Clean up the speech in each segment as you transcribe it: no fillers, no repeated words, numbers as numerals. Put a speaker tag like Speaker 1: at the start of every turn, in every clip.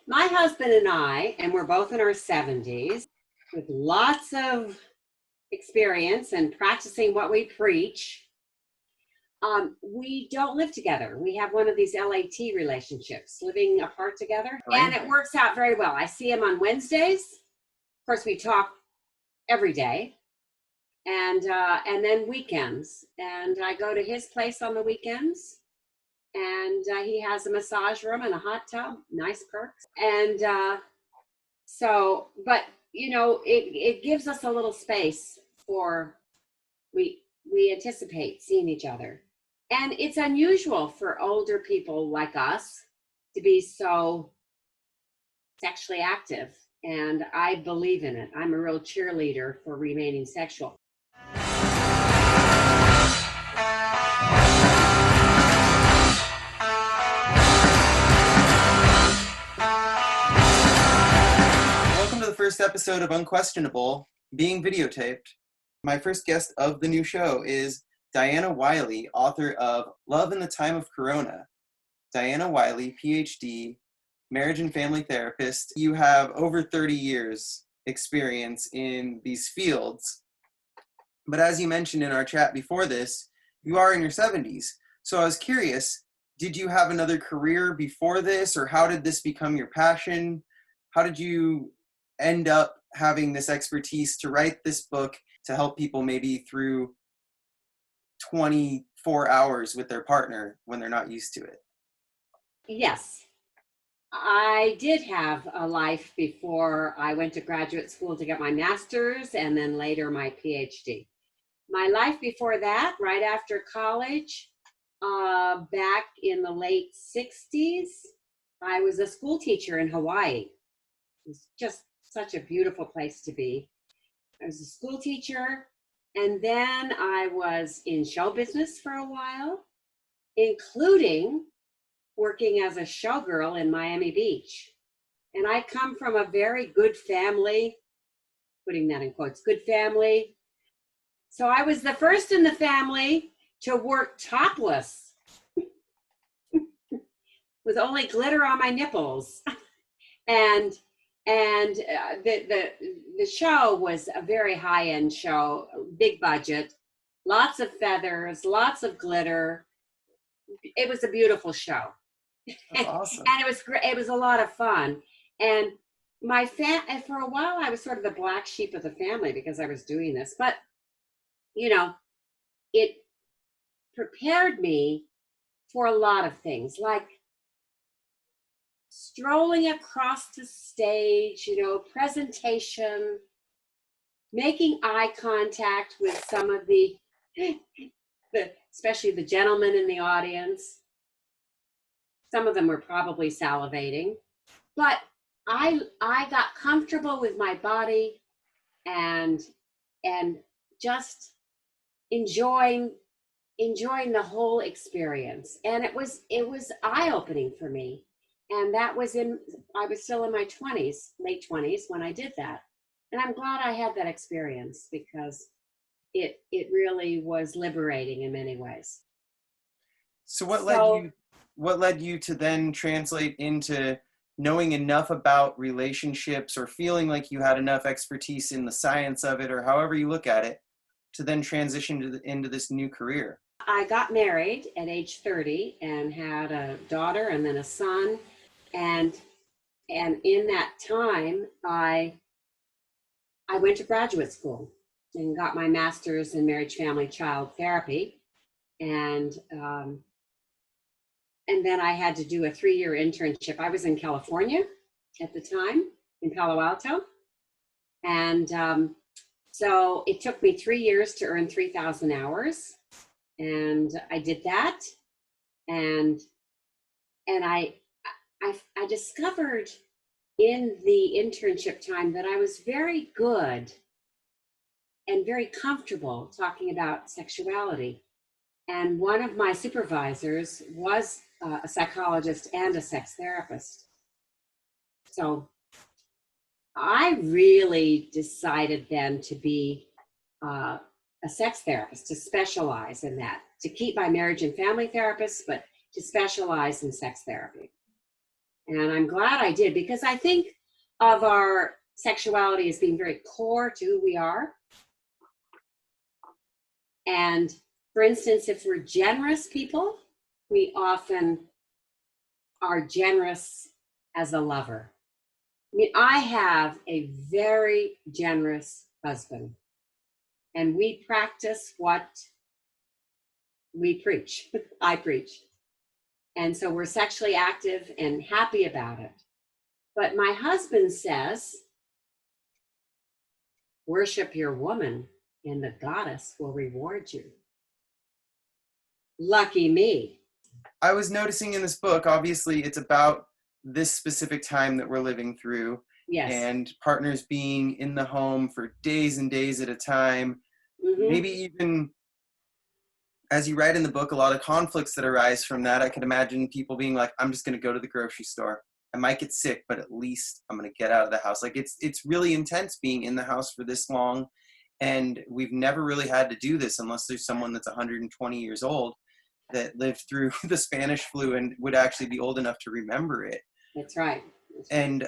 Speaker 1: My husband and I, and we're both in our 70s, with lots of experience and practicing what we preach. We don't live together. We have one of these LAT relationships, living apart together, and it works out very well. I see him on Wednesdays. Of course, we talk every day, and then weekends. And I go to his place on the weekends, and he has a massage room and a hot tub, nice perks. And but it gives us a little space for we anticipate seeing each other. And it's unusual for older people like us to be so sexually active. And I believe in it. I'm a real cheerleader for remaining sexual.
Speaker 2: Welcome to the first episode of Unquestionable, being videotaped. My first guest of the new show is Diana Wiley, author of Love in the Time of Corona. Diana Wiley, PhD, marriage and family therapist. You have over 30 years experience in these fields. But as you mentioned in our chat before this, you are in your 70s. So I was curious, did you have another career before this, or how did this become your passion? How did you end up having this expertise to write this book to help people maybe through 24 hours with their partner when they're not used to it?
Speaker 1: Yes, I did have a life before I went to graduate school to get my master's and then later my PhD. My life before that, right after college, back in the late 60s, I was a school teacher in Hawaii. It was just such a beautiful place to be. I was a school teacher, and then I was in show business for a while, including working as a showgirl in Miami Beach. And I come from a very good family, putting that in quotes, good family. So I was the first in the family to work topless with only glitter on my nipples. And the show was a very high-end show, big budget, lots of feathers, lots of glitter. It was a beautiful show.
Speaker 2: That's awesome.
Speaker 1: And it was great. It was a lot of fun. And for a while, I was sort of the black sheep of the family because I was doing this. But, it prepared me for a lot of things, like strolling across the stage, presentation, making eye contact with some of the especially the gentlemen in the audience. Some of them were probably salivating, but I got comfortable with my body and just enjoying the whole experience. And it was eye-opening for me. And that was I was still in my 20s, late 20s when I did that. And I'm glad I had that experience because it really was liberating in many ways.
Speaker 2: So what led you to then translate into knowing enough about relationships or feeling like you had enough expertise in the science of it, or however you look at it, to then transition into this new career?
Speaker 1: I got married at age 30 and had a daughter and then a son. And in that time, I went to graduate school and got my master's in marriage, family, child therapy. And then I had to do a 3-year internship. I was in California at the time, in Palo Alto. And so it took me 3 years to earn 3,000 hours. And I did that. And I discovered in the internship time that I was very good and very comfortable talking about sexuality. And one of my supervisors was a psychologist and a sex therapist. So I really decided then to be a sex therapist, to specialize in that, to keep my marriage and family therapist, but to specialize in sex therapy. And I'm glad I did, because I think of our sexuality as being very core to who we are. And for instance, if we're generous people, we often are generous as a lover. I mean, I have a very generous husband, and we practice what we preach. I preach. And so we're sexually active and happy about it. But my husband says, worship your woman and the goddess will reward you. Lucky me.
Speaker 2: I was noticing in this book, obviously, it's about this specific time that we're living through.
Speaker 1: Yes.
Speaker 2: And partners being in the home for days and days at a time.
Speaker 1: Mm-hmm.
Speaker 2: Maybe even, as you write in the book, a lot of conflicts that arise from that. I could imagine people being like, I'm just going to go to the grocery store. I might get sick, but at least I'm going to get out of the house. Like it's really intense being in the house for this long. And we've never really had to do this unless there's someone that's 120 years old that lived through the Spanish flu and would actually be old enough to remember it.
Speaker 1: That's right.
Speaker 2: And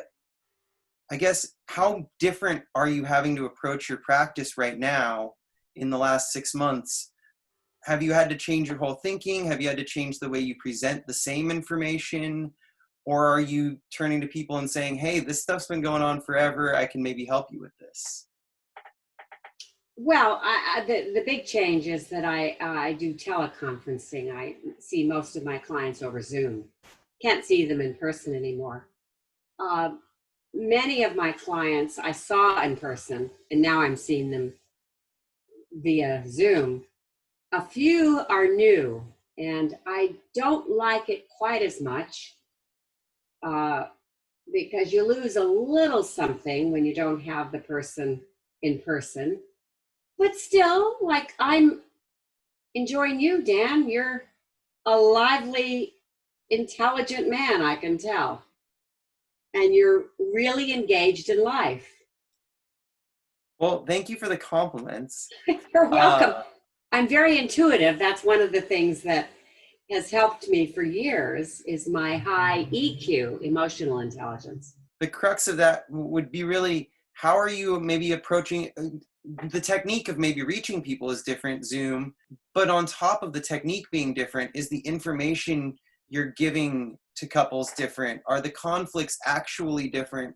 Speaker 2: I guess, how different are you having to approach your practice right now in the last 6 months? Have you had to change your whole thinking? Have you had to change the way you present the same information? Or are you turning to people and saying, hey, this stuff's been going on forever, I can maybe help you with this?
Speaker 1: Well, the big change is that I do teleconferencing. I see most of my clients over Zoom. Can't see them in person anymore. Many of my clients I saw in person, and now I'm seeing them via Zoom. A few are new, and I don't like it quite as much because you lose a little something when you don't have the person in person. But still, like, I'm enjoying you, Dan. You're a lively, intelligent man, I can tell. And you're really engaged in life.
Speaker 2: Well, thank you for the compliments.
Speaker 1: You're welcome. I'm very intuitive. That's one of the things that has helped me for years, is my high EQ, emotional intelligence.
Speaker 2: The crux of that would be really, how are you maybe approaching the technique of maybe reaching people is different, Zoom, but on top of the technique being different, is the information you're giving to couples different? Are the conflicts actually different,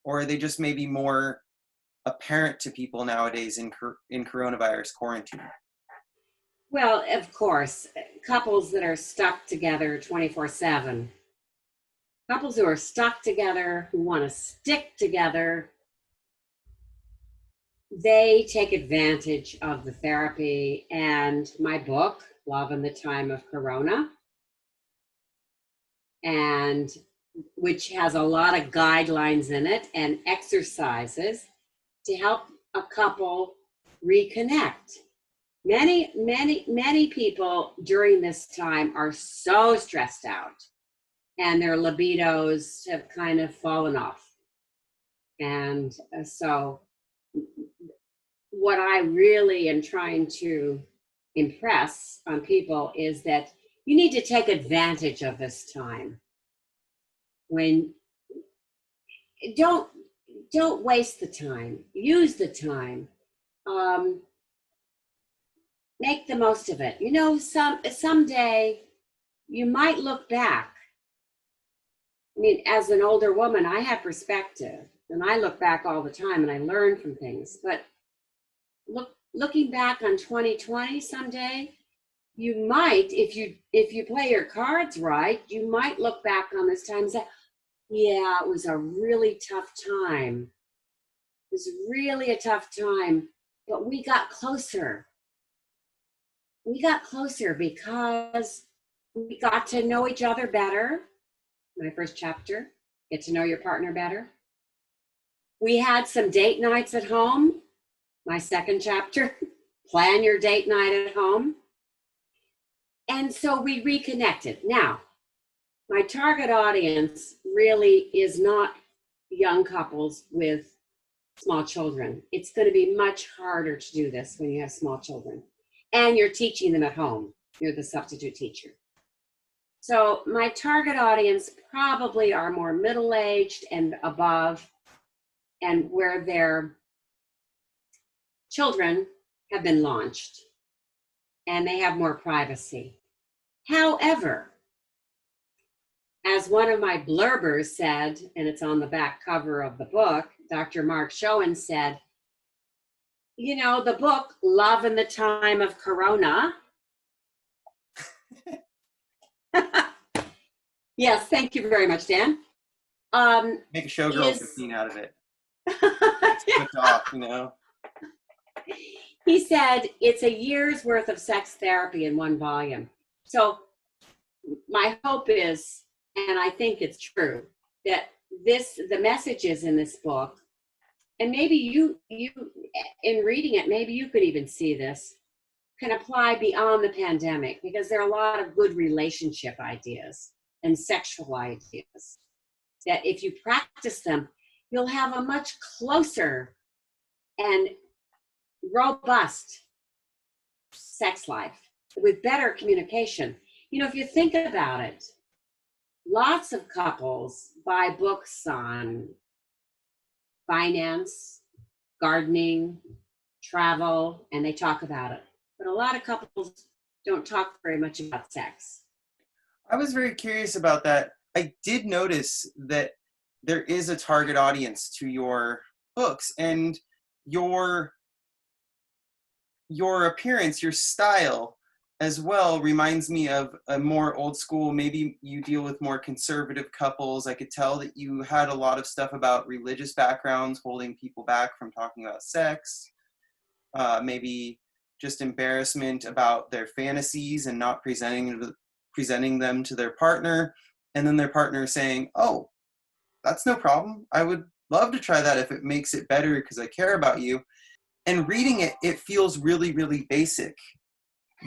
Speaker 2: or are they just maybe more apparent to people nowadays in coronavirus quarantine?
Speaker 1: Well, of course, couples that are stuck together 24/7, couples who are stuck together, who want to stick together, they take advantage of the therapy and my book, Love in the Time of Corona, and which has a lot of guidelines in it and exercises to help a couple reconnect. Many people during this time are so stressed out, and their libidos have kind of fallen off. And so what I really am trying to impress on people is that you need to take advantage of this time. When don't waste the time. Use the time. Make the most of it. You know, someday you might look back. I mean, as an older woman, I have perspective, and I look back all the time and I learn from things. But looking back on 2020 someday, you might, if you play your cards right, you might look back on this time and say, yeah, it was a really tough time. It was really a tough time, but we got closer. We got closer because we got to know each other better. My first chapter, get to know your partner better. We had some date nights at home. My second chapter, plan your date night at home. And so we reconnected. Now, my target audience really is not young couples with small children. It's going to be much harder to do this when you have small children. And you're teaching them at home. You're the substitute teacher. So my target audience probably are more middle-aged and above, and where their children have been launched and they have more privacy. However, as one of my blurbers said, and it's on the back cover of the book, Dr. Mark Schoen said, you know, the book, Love in the Time of Corona. Yes, thank you very much, Dan.
Speaker 2: Make a showgirl
Speaker 1: Is
Speaker 2: 15 out of it. It's flipped off, you know.
Speaker 1: He said it's a year's worth of sex therapy in one volume. So my hope is, and I think it's true, that the messages in this book, and maybe you in reading it, maybe you could even see this, can apply beyond the pandemic, because there are a lot of good relationship ideas and sexual ideas that if you practice them, you'll have a much closer and robust sex life with better communication. You know, if you think about it, lots of couples buy books on finance, gardening, travel, and they talk about it. But a lot of couples don't talk very much about sex.
Speaker 2: I was very curious about that. I did notice that there is a target audience to your books, and your appearance, your style as well reminds me of a more old school, maybe you deal with more conservative couples. I could tell that you had a lot of stuff about religious backgrounds holding people back from talking about sex, maybe just embarrassment about their fantasies and not presenting them to their partner, and then their partner saying, oh, that's no problem, I would love to try that if it makes it better because I care about you. And reading it, it feels really, really basic.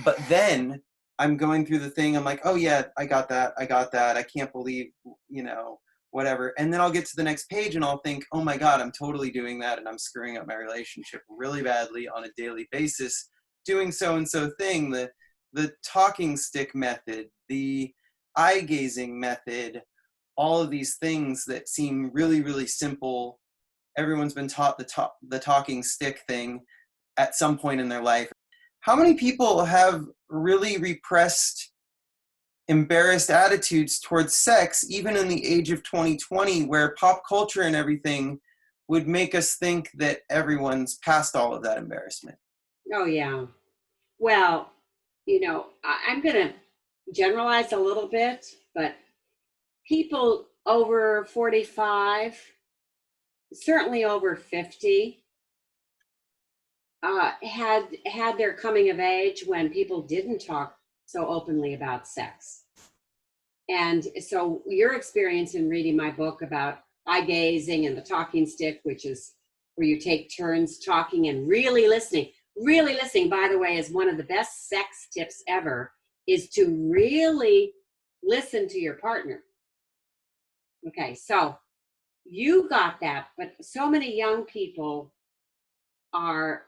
Speaker 2: But then I'm going through the thing, I'm like, oh yeah, I got that, I can't believe, you know, whatever. And then I'll get to the next page and I'll think, oh my God, I'm totally doing that, and I'm screwing up my relationship really badly on a daily basis, doing so-and-so thing, the talking stick method, the eye gazing method, all of these things that seem really, really simple. Everyone's been taught the talking stick thing at some point in their life. How many people have really repressed, embarrassed attitudes towards sex, even in the age of 2020, where pop culture and everything would make us think that everyone's past all of that embarrassment?
Speaker 1: Oh, yeah. Well, you know, I'm going to generalize a little bit, but people over 45, certainly over 50, had their coming of age when people didn't talk so openly about sex. And so your experience in reading my book about eye gazing and the talking stick, which is where you take turns talking and really listening, by the way, is one of the best sex tips ever, is to really listen to your partner. Okay, so you got that, but so many young people are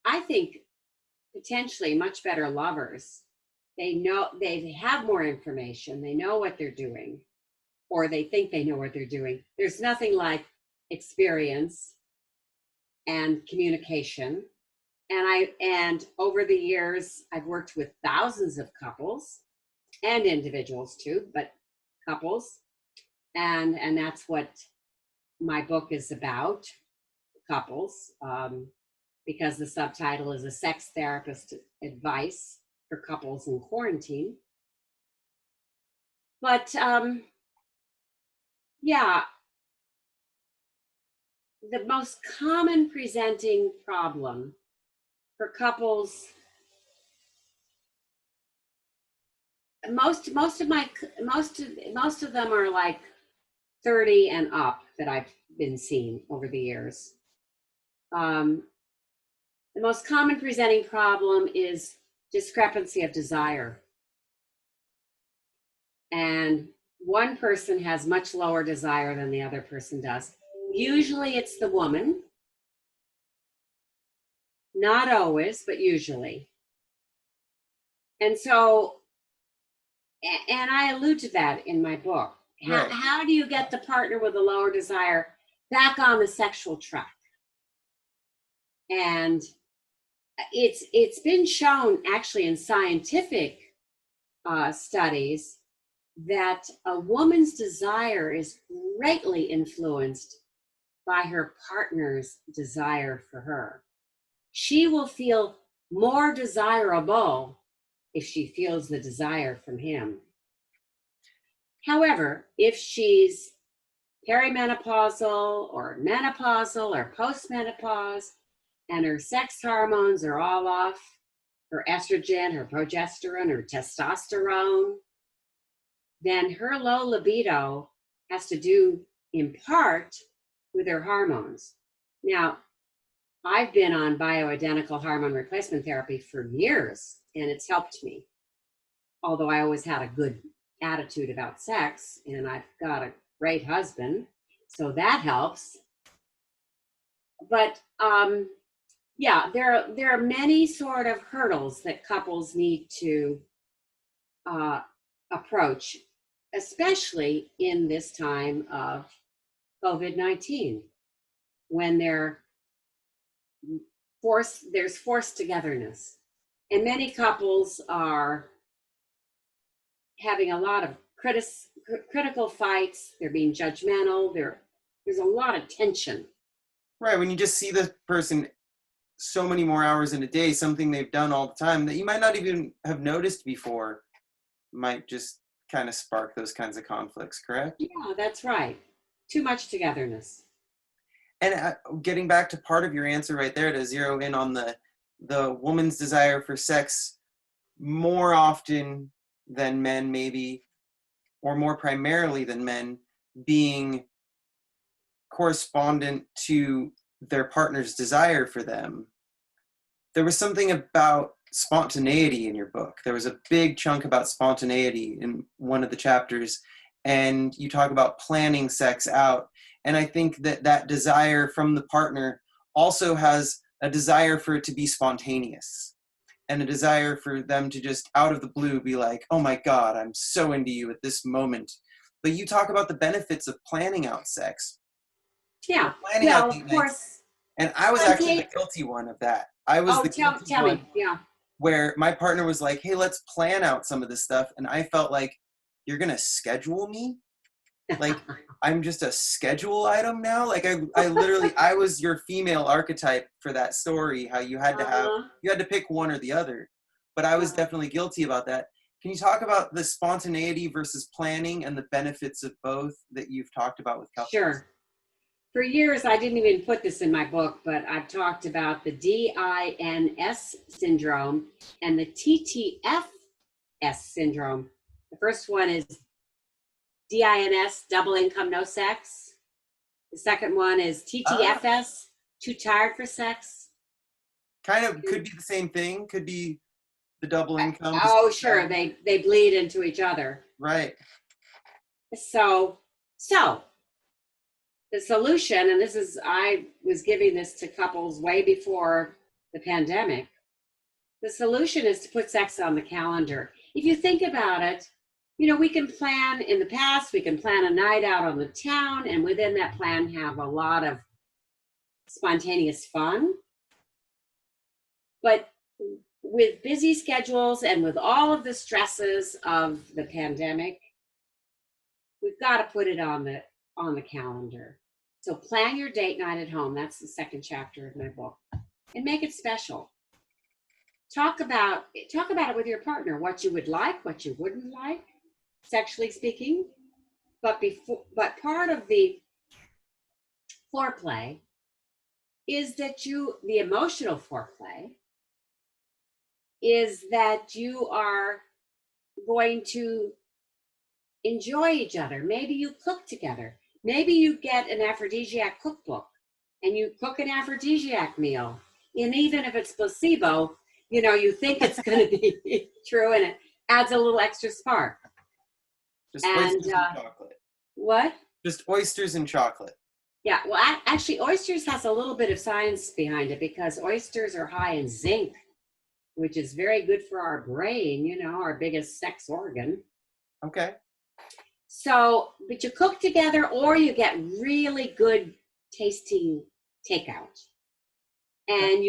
Speaker 1: I think potentially much better lovers. They have more information, they know what they're doing, or they think they know what they're doing. There's nothing like experience and communication. And over the years, I've worked with thousands of couples and individuals too, but couples. And that's what my book is about, couples, because the subtitle is A Sex Therapist Advice for Couples in Quarantine. But yeah, the most common presenting problem for couples, most of them are like 30 and up that I've been seeing over the years. The most common presenting problem is discrepancy of desire. And one person has much lower desire than the other person does. Usually it's the woman. Not always, but usually. And so And I allude to that in my book.
Speaker 2: Right.
Speaker 1: How do you get the partner with a lower desire back on the sexual track? And it's been shown actually in scientific studies that a woman's desire is greatly influenced by her partner's desire for her. She will feel more desirable if she feels the desire from him. However, if she's perimenopausal or menopausal or postmenopause and her sex hormones are all off, her estrogen, her progesterone, her testosterone, then her low libido has to do in part with her hormones. Now, I've been on bioidentical hormone replacement therapy for years, and it's helped me. Although I always had a good attitude about sex, and I've got a great husband, so that helps. But yeah, there are many sort of hurdles that couples need to approach, especially in this time of COVID-19, when there's forced togetherness. And many couples are having a lot of critical fights. They're being judgmental. There's a lot of tension.
Speaker 2: Right. When you just see the person so many more hours in a day, something they've done all the time that you might not even have noticed before might just kind of spark those kinds of conflicts, correct?
Speaker 1: Yeah, that's right. Too much togetherness.
Speaker 2: And getting back to part of your answer right there, to zero in on the woman's desire for sex more often than men, maybe, or more primarily than men, being correspondent to their partner's desire for them. There was something about spontaneity in your book. There was a big chunk about spontaneity in one of the chapters, and you talk about planning sex out. And I think that desire from the partner also has a desire for it to be spontaneous, and a desire for them to just out of the blue be like, oh my God, I'm so into you at this moment. But you talk about the benefits of planning out sex.
Speaker 1: Yeah,
Speaker 2: Planning
Speaker 1: well,
Speaker 2: out
Speaker 1: of
Speaker 2: date nights.
Speaker 1: course.
Speaker 2: And I was actually the guilty one of that. I was the guilty
Speaker 1: Tell
Speaker 2: one
Speaker 1: me. Yeah.
Speaker 2: where my partner was like, hey, let's plan out some of this stuff. And I felt like, you're going to schedule me? Like, I'm just a schedule item now? Like, I literally, I was your female archetype for that story, how you had to have, you had to pick one or the other. But I was definitely guilty about that. Can you talk about the spontaneity versus planning and the benefits of both that you've talked about with couples?
Speaker 1: Sure. For years, I didn't even put this in my book, but I've talked about the DINS syndrome and the TTFS syndrome. The first one is DINS, double income, no sex. The second one is TTFS, too tired for sex.
Speaker 2: Kind of could be the same thing, could be the double income.
Speaker 1: Oh, sure, they bleed into each other.
Speaker 2: Right.
Speaker 1: So the solution, and I was giving this to couples way before the pandemic. The solution is to put sex on the calendar. If you think about it, we can plan in the past, we can plan a night out on the town, and within that plan have a lot of spontaneous fun. But with busy schedules and with all of the stresses of the pandemic, we've got to put it on the calendar. So plan your date night at home. That's the second chapter of my book. And make it special. Talk about it with your partner, what you would like, what you wouldn't like, sexually speaking. But part of the foreplay is that the emotional foreplay is that you are going to enjoy each other. Maybe you cook together. Maybe you get an aphrodisiac cookbook and you cook an aphrodisiac meal. And even if it's placebo, you think it's going to be true, and it adds a little extra spark.
Speaker 2: Just oysters and chocolate.
Speaker 1: What?
Speaker 2: Just oysters and chocolate.
Speaker 1: Yeah, well, actually, oysters has a little bit of science behind it because oysters are high in zinc, which is very good for our brain, our biggest sex organ.
Speaker 2: Okay.
Speaker 1: So, but you cook together or you get really good tasting takeout.
Speaker 2: Okay.
Speaker 1: And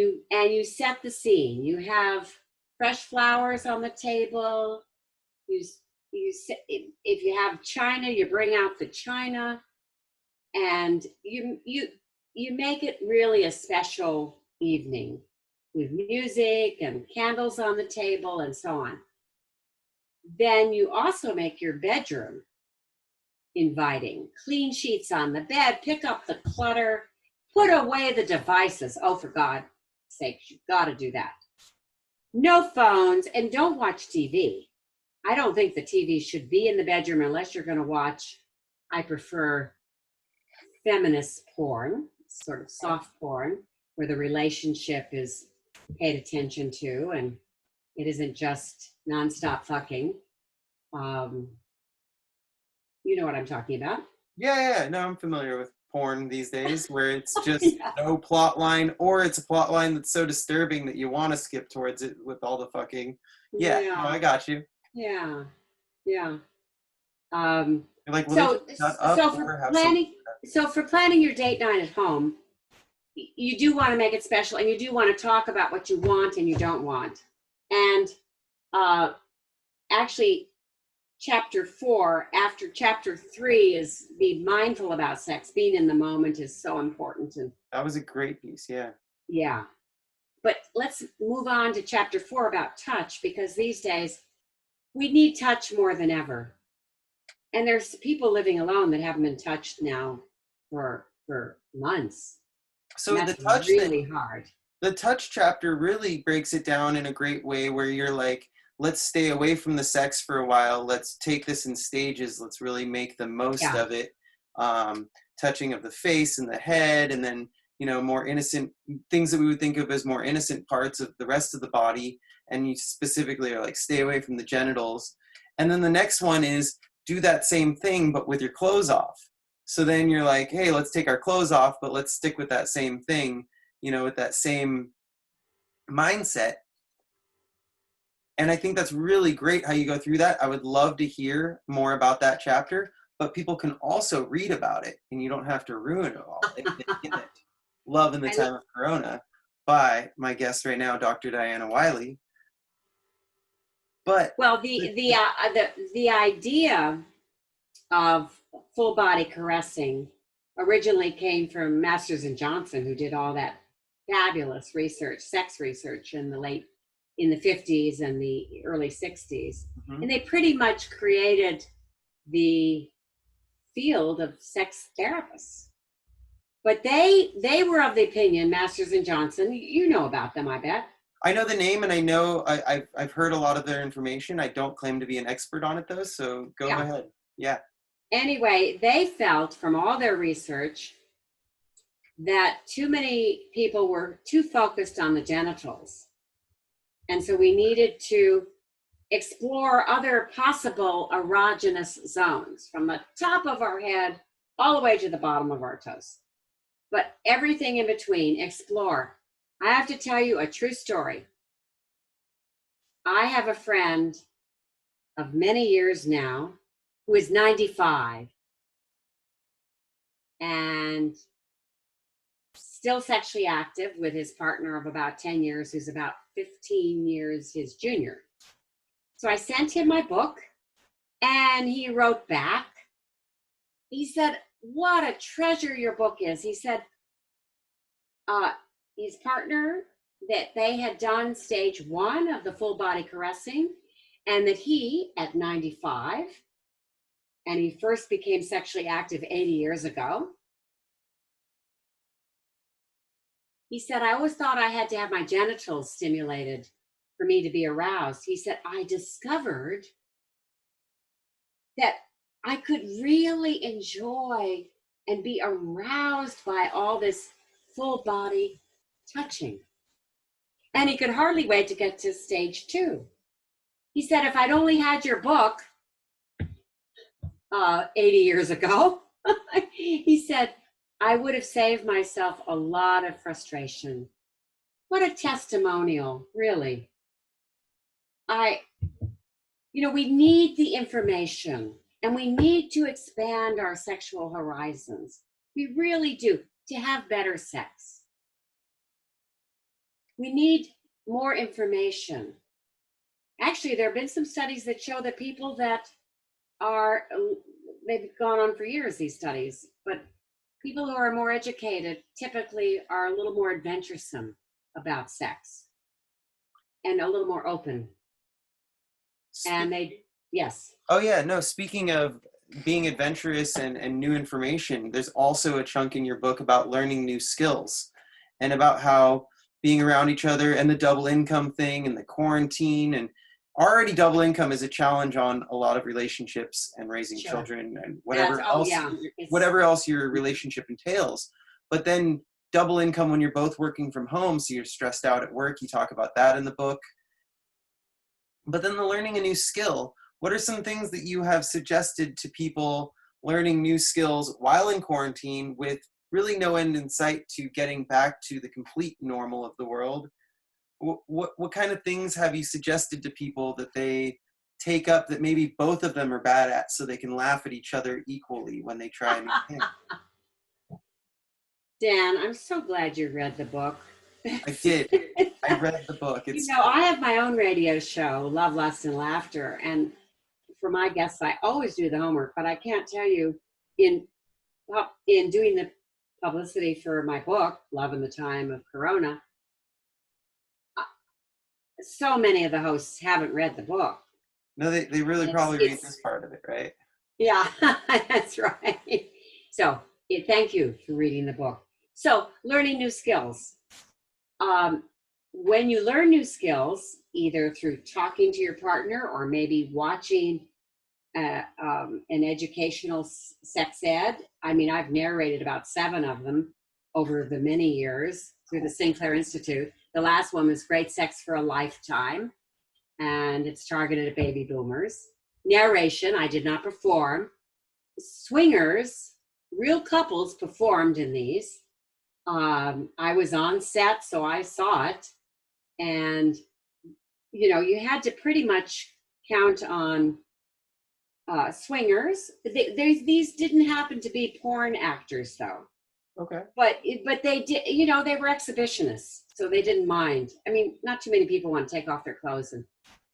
Speaker 1: you set the scene. You have fresh flowers on the table. You if you have china, you bring out the china, and you make it really a special evening with music and candles on the table and so on. Then you also make your bedroom inviting. Clean sheets on the bed, pick up the clutter, put away the devices. Oh, for God's sake, you've got to do that. No phones, and don't watch TV. I don't think the TV should be in the bedroom unless you're going to watch, I prefer feminist porn, sort of soft porn, where the relationship is paid attention to and it isn't just nonstop fucking. Um, you know what I'm talking about.
Speaker 2: Yeah. No, I'm familiar with porn these days where it's just
Speaker 1: Yeah.
Speaker 2: no plot line, or it's a plot line that's so disturbing that you want to skip towards it with all the fucking. Yeah, no,
Speaker 1: Yeah.
Speaker 2: I got you.
Speaker 1: Yeah. Yeah. Um,
Speaker 2: You're like, will they just
Speaker 1: so,
Speaker 2: shut up
Speaker 1: so
Speaker 2: or
Speaker 1: for
Speaker 2: have some?
Speaker 1: planning, so for planning your date night at home, you do want to make it special, and you do want to talk about what you want and you don't want. And uh, actually, chapter 4, after chapter 3, is be mindful about sex. Being in the moment is so important. And
Speaker 2: That was a great piece. Yeah.
Speaker 1: yeah, but let's move on to chapter 4 about touch, because these days we need touch more than ever. And there's people living alone that haven't been touched now for months. And
Speaker 2: So the
Speaker 1: that's
Speaker 2: touch thing,
Speaker 1: really hard.
Speaker 2: the touch chapter really breaks it down in a great way where you're like, let's stay away from the sex for a while. Let's take this in stages. Let's really make the most
Speaker 1: Yeah.
Speaker 2: of it. Touching of the face and the head, and then, more innocent things that we would think of as more innocent parts of the rest of the body. And you specifically are like, stay away from the genitals. And then the next one is do that same thing, but with your clothes off. So then you're like, hey, let's take our clothes off, but let's stick with that same thing, with that same mindset. And I think that's really great how you go through that. I would love to hear more about that chapter, but people can also read about it, and you don't have to ruin it all. If they get it. Love in the Time of Corona by my guest right now, Dr. Diana Wiley. But
Speaker 1: Well, the idea of full body caressing originally came from Masters and Johnson, who did all that fabulous research, sex research in the 50s and the early 60s.
Speaker 2: Mhm.
Speaker 1: And they pretty much created the field of sex therapists. But they were of the opinion, Masters and Johnson, you know about them, I bet.
Speaker 2: I know the name, and I know I've heard a lot of their information. I don't claim to be an expert on it though, so go
Speaker 1: Yeah.
Speaker 2: ahead. Yeah.
Speaker 1: Anyway, they felt from all their research that too many people were too focused on the genitals. And so we needed to explore other possible erogenous zones from the top of our head all the way to the bottom of our toes. But everything in between, explore. I have to tell you a true story. I have a friend of many years now who is 95 and still sexually active with his partner of about 10 years, who's about 15 years his junior. So I sent him my book, and he wrote back. He said, what a treasure your book is. He said, his partner, that they had done stage 1 of the full body caressing, and that he, at 95, and he first became sexually active 80 years ago, he said, I always thought I had to have my genitals stimulated for me to be aroused. He said, I discovered that I could really enjoy and be aroused by all this full body touching. And he could hardly wait to get to stage 2. He said, if I'd only had your book 80 years ago, he said, I would have saved myself a lot of frustration. What a testimonial, really. we need the information, and we need to expand our sexual horizons. We really do, to have better sex. We need more information. Actually, there have been some studies that show that people that they've gone on for years, these studies, but people who are more educated typically are a little more adventuresome about sex and a little more open. And yes.
Speaker 2: Oh yeah, no, speaking of being adventurous and new information, there's also a chunk in your book about learning new skills and about how being around each other and the double income thing and the quarantine, and already double income is a challenge on a lot of relationships and raising
Speaker 1: Sure.
Speaker 2: children and whatever else your relationship entails. But then double income when you're both working from home, so you're stressed out at work. You talk about that in the book. But then the learning a new skill. What are some things that you have suggested to people learning new skills while in quarantine with really no end in sight to getting back to the complete normal of the world? What kind of things have you suggested to people that they take up that maybe both of them are bad at, so they can laugh at each other equally when they try a new thing?
Speaker 1: Dan, I'm so glad you read the book.
Speaker 2: I did. I read the book.
Speaker 1: I have my own radio show, Love, Lust, and Laughter. And for my guests, I always do the homework, but I can't tell you, in doing the publicity for my book, Love in the Time of Corona, so many of the hosts haven't read the book.
Speaker 2: No, they really probably read this part of it, right?
Speaker 1: Yeah, that's right. So thank you for reading the book. So learning new skills. When you learn new skills, either through talking to your partner or maybe watching an educational sex ed. I mean, I've narrated about 7 of them over the many years through the Sinclair Institute. The last one was Great Sex for a Lifetime, and it's targeted at baby boomers. Narration, I did not perform. Swingers, real couples performed in these. I was on set, so I saw it. And, you had to pretty much count on swingers. These didn't happen to be porn actors, though.
Speaker 2: Okay.
Speaker 1: But they did, they were exhibitionists, so they didn't mind. I mean, not too many people want to take off their clothes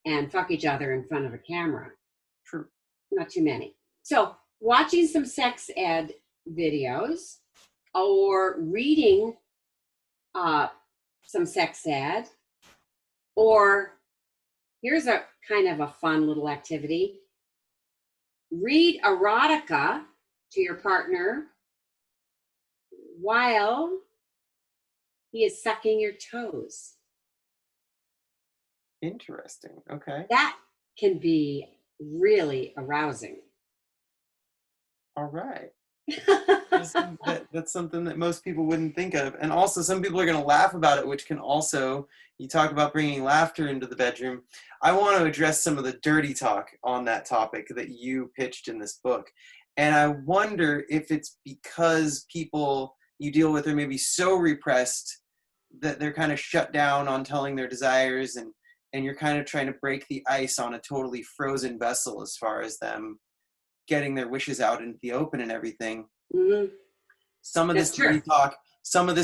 Speaker 1: and fuck each other in front of a camera.
Speaker 2: True.
Speaker 1: Not too many. So watching some sex ed videos or reading some sex ed, or here's a kind of a fun little activity. Read erotica to your partner while he is sucking your toes.
Speaker 2: Interesting. Okay.
Speaker 1: That can be really arousing.
Speaker 2: All right. That's something that most people wouldn't think of. And also some people are going to laugh about it, which can also, you talk about bringing laughter into the bedroom. I want to address some of the dirty talk on that topic that you pitched in this book. And I wonder if it's because people you deal with are maybe so repressed that they're kind of shut down on telling their desires, and you're kind of trying to break the ice on a totally frozen vessel as far as them getting their wishes out into the open and everything.
Speaker 1: Mm-hmm.
Speaker 2: Some of this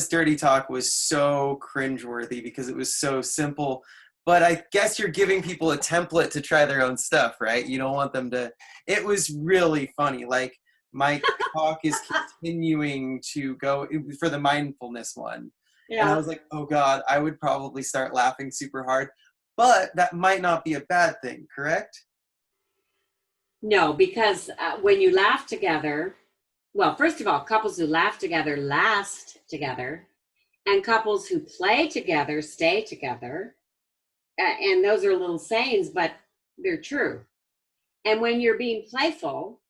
Speaker 2: dirty talk was so cringeworthy because it was so simple. But I guess you're giving people a template to try their own stuff, right? You don't want them to. It was really funny. Like, my talk is continuing to go for the mindfulness one. Yeah. And I was like, oh God, I would probably start laughing super hard. But that might not be a bad thing, correct?
Speaker 1: No, because when you laugh together, well, first of all, couples who laugh together last together, and couples who play together stay together. And those are little sayings, but they're true. And when you're being playful,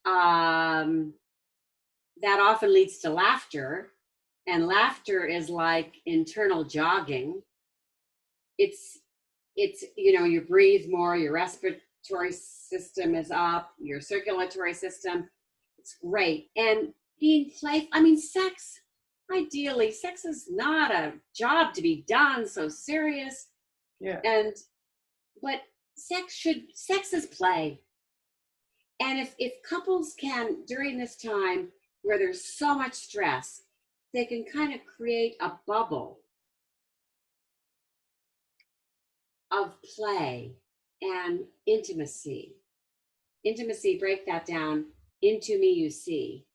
Speaker 1: that often leads to laughter. And laughter is like internal jogging. It's you breathe more, your respiratory system is up, your circulatory system. It's great. And being playful, sex, ideally, sex is not a job to be done so serious.
Speaker 2: Yeah.
Speaker 1: But sex is play. And if couples can, during this time where there's so much stress, they can kind of create a bubble of play and intimacy. Intimacy, break that down, into me you see,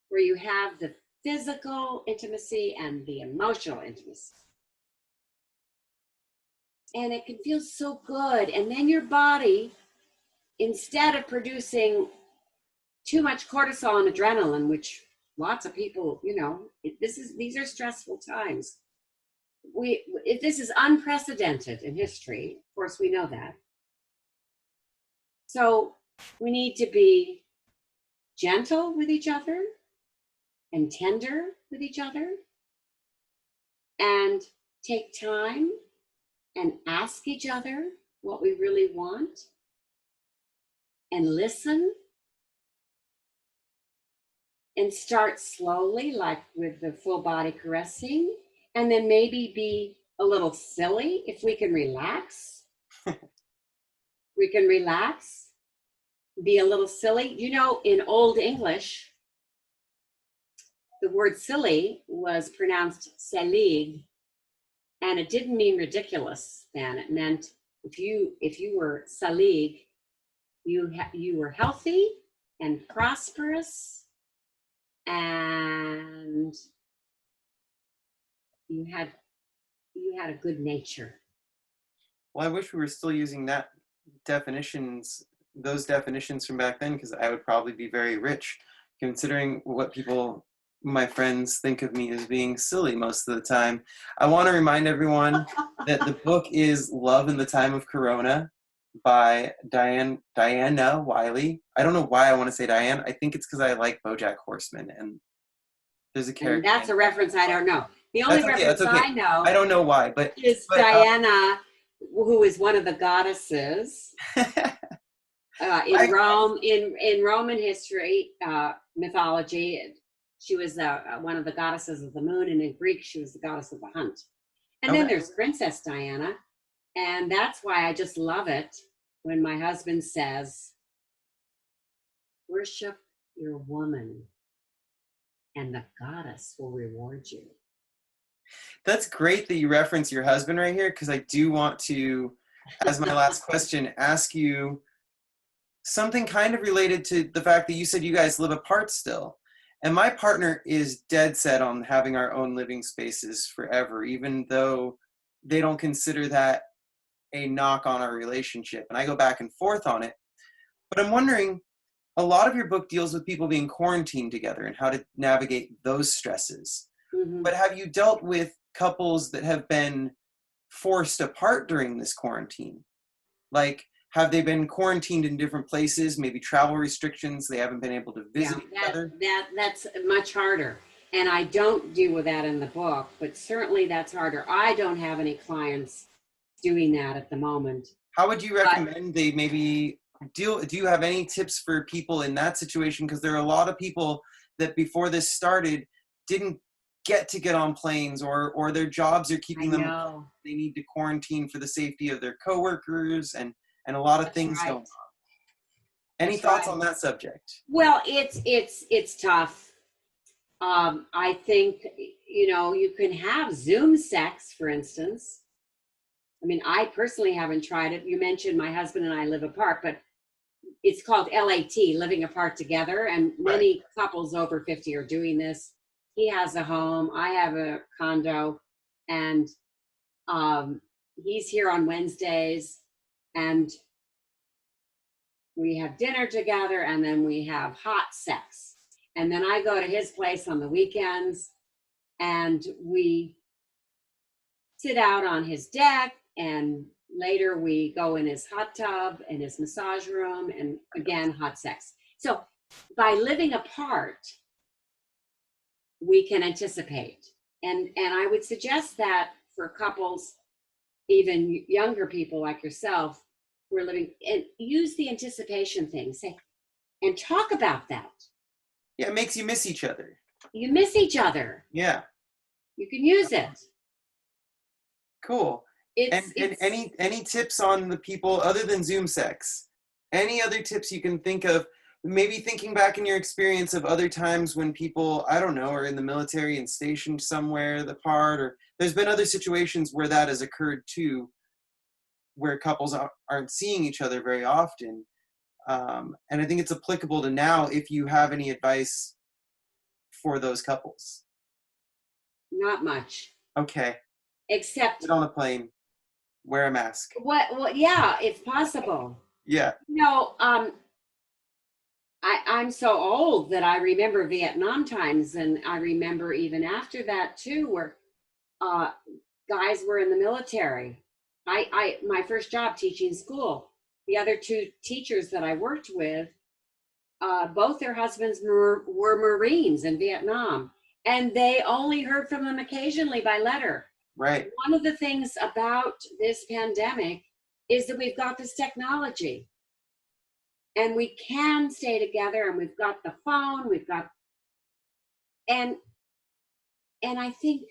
Speaker 1: where you have the physical intimacy and the emotional intimacy. And it can feel so good. And then your body, instead of producing too much cortisol and adrenaline, which lots of people, these are stressful times. This is unprecedented in history. Of course, we know that. So we need to be gentle with each other and tender with each other and take time and ask each other what we really want and listen and start slowly, like with the full body caressing, and then maybe be a little silly. If we can relax, we can relax, be a little silly. In Old English, the word silly was pronounced selig, and it didn't mean ridiculous then. It meant if you were selig, you were healthy and prosperous, and you had a good nature.
Speaker 2: Well, I wish we were still using those definitions from back then, because I would probably be very rich, considering what my friends think of me as being silly most of the time. I want to remind everyone that the book is Love in the Time of Corona by Diana Wiley. I don't know why I want to say Diane. I think it's because I like BoJack Horseman, and there's a character.
Speaker 1: And that's a reference I don't know. The only reference I know.
Speaker 2: I don't know why, but
Speaker 1: Diana, who is one of the goddesses in Rome, in Roman history, mythology. She was one of the goddesses of the moon, and in Greek, she was the goddess of the hunt. And then there's Princess Diana, and that's why I just love it when my husband says, "Worship your woman, and the goddess will reward you."
Speaker 2: That's great that you reference your husband right here, because I do want to, as my last question, ask you something kind of related to the fact that you said you guys live apart still. And my partner is dead set on having our own living spaces forever, even though they don't consider that a knock on our relationship. And I go back and forth on it. But I'm wondering, a lot of your book deals with people being quarantined together and how to navigate those stresses. Mm-hmm. But have you dealt with couples that have been forced apart during this quarantine? Like, have they been quarantined in different places, maybe travel restrictions, they haven't been able to visit each other?
Speaker 1: That's much harder. And I don't deal with that in the book, but certainly that's harder. I don't have any clients doing that at the moment.
Speaker 2: How would you recommend they maybe do you have any tips for people in that situation? Because there are a lot of people that before this started didn't get on planes, or their jobs are keeping them. They need to quarantine for the safety of their coworkers and a lot of things going on. Any thoughts on that subject?
Speaker 1: Well, it's tough. I think, you can have Zoom sex, for instance. I mean, I personally haven't tried it. You mentioned my husband and I live apart, but it's called LAT, living apart together. And many couples over 50 are doing this. He has a home. I have a condo. And he's here on Wednesdays. And we have dinner together, and then we have hot sex. And then I go to his place on the weekends, and we sit out on his deck, and later we go in his hot tub and his massage room, and again, hot sex. So by living apart, we can anticipate. And I would suggest that for couples, even younger people like yourself, we're living, and use the anticipation thing, say, and talk about that.
Speaker 2: Yeah, it makes you miss each other.
Speaker 1: You miss each other.
Speaker 2: Yeah.
Speaker 1: You can use it.
Speaker 2: Cool. And any tips on the people other than Zoom sex? Any other tips you can think of? Maybe thinking back in your experience of other times when people, I don't know, are in the military and stationed somewhere apart, or there's been other situations where that has occurred too, where couples aren't seeing each other very often. And I think it's applicable to now if you have any advice for those couples.
Speaker 1: Not much.
Speaker 2: Okay.
Speaker 1: Except
Speaker 2: Get on a plane, wear a mask.
Speaker 1: what yeah, if possible.
Speaker 2: Yeah.
Speaker 1: No, I'm so old that I remember Vietnam times, and I remember even after that too, where guys were in the military. My first job teaching school, the other two teachers that I worked with, both their husbands were Marines in Vietnam, and they only heard from them occasionally by letter.
Speaker 2: Right.
Speaker 1: One of the things about this pandemic is that we've got this technology. And we can stay together, and we've got the phone, and I think,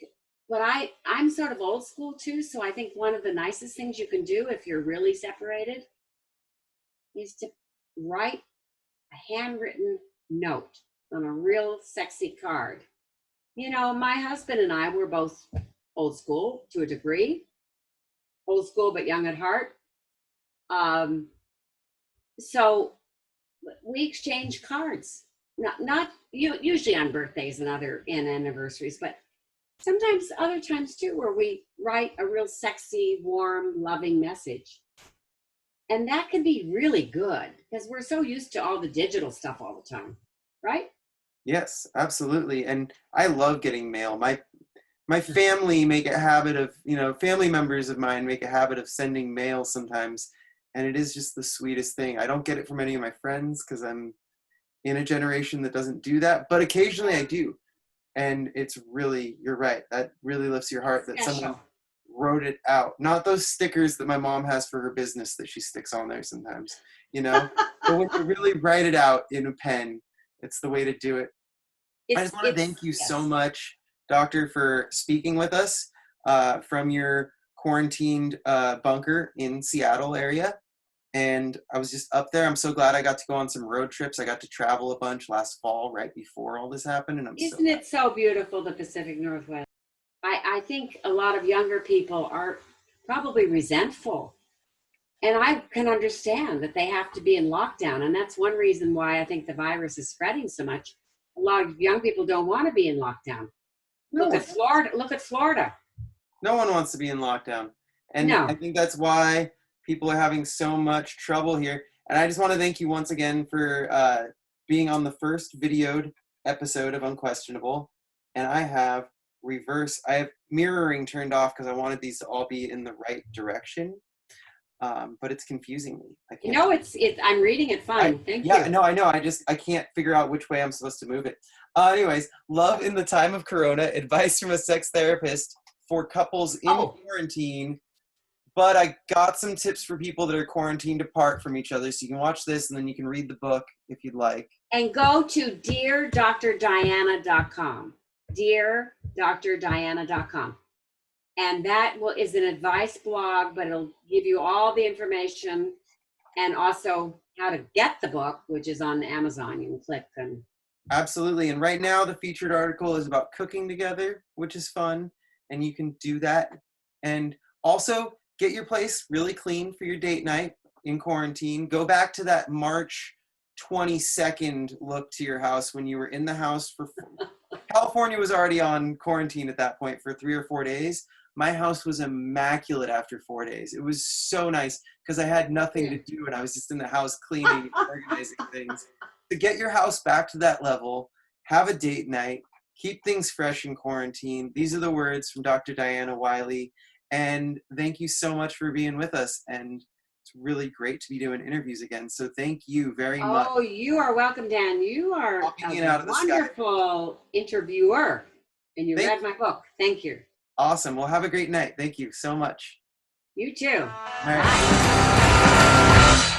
Speaker 1: but I'm sort of old school too, so I think one of the nicest things you can do if you're really separated is to write a handwritten note on a real sexy card. You know, my husband and I were both old school to a degree, old school but young at heart. So we exchange cards, not usually on birthdays and anniversaries, but sometimes other times too, where we write a real sexy, warm, loving message. And that can be really good because we're so used to all the digital stuff all the time, right?
Speaker 2: Yes, absolutely. And I love getting mail. My family make a habit of, family members of mine make a habit of sending mail sometimes. And it is just the sweetest thing. I don't get it from any of my friends because I'm in a generation that doesn't do that. But occasionally I do. And it's really, you're right. That really lifts your heart that someone wrote it out. Not those stickers that my mom has for her business that she sticks on there sometimes, But when you really write it out in a pen, it's the way to do it. I just want to thank you so much, Doctor, for speaking with us from your quarantined bunker in Seattle area. And I was just up there. I'm so glad I got to go on some road trips. I got to travel a bunch last fall right before all this happened. And
Speaker 1: Isn't it so beautiful, the Pacific Northwest? I think a lot of younger people are probably resentful. And I can understand that they have to be in lockdown. And that's one reason why I think the virus is spreading so much. A lot of young people don't want to be in lockdown. Look at Florida.
Speaker 2: No one wants to be in lockdown. And
Speaker 1: no.
Speaker 2: I think that's why people are having so much trouble here. And I just want to thank you once again for being on the first videoed episode of Unquestionable. And I have mirroring turned off because I wanted these to all be in the right direction. But it's confusing me.
Speaker 1: I'm reading it fine. Thank you.
Speaker 2: Yeah, no, I know. I can't figure out which way I'm supposed to move it. Anyways, love in the time of Corona, advice from a sex therapist for couples in quarantine. But I got some tips for people that are quarantined apart from each other. So you can watch this and then you can read the book if you'd like.
Speaker 1: And go to deardrdiana.com. Deardrdiana.com. And that is an advice blog, but it'll give you all the information and also how to get the book, which is on Amazon. You can click and.
Speaker 2: Absolutely. And right now the featured article is about cooking together, which is fun. And you can do that. And also get your place really clean for your date night in quarantine. Go back to that March 22nd look to your house when you were in the house for California was already on quarantine at that point for 3 or 4 days. My house was immaculate after 4 days. It was so nice because I had nothing to do and I was just in the house cleaning and organizing things. To get your house back to that level, have a date night, keep things fresh in quarantine. These are the words from Dr. Diana Wiley. And thank you so much for being with us. And it's really great to be doing interviews again. So thank you very much.
Speaker 1: Oh, you are welcome, Dan. You are a wonderful interviewer. And you read my book. Thank you.
Speaker 2: Awesome. Well, have a great night. Thank you so much.
Speaker 1: You too.
Speaker 2: All right.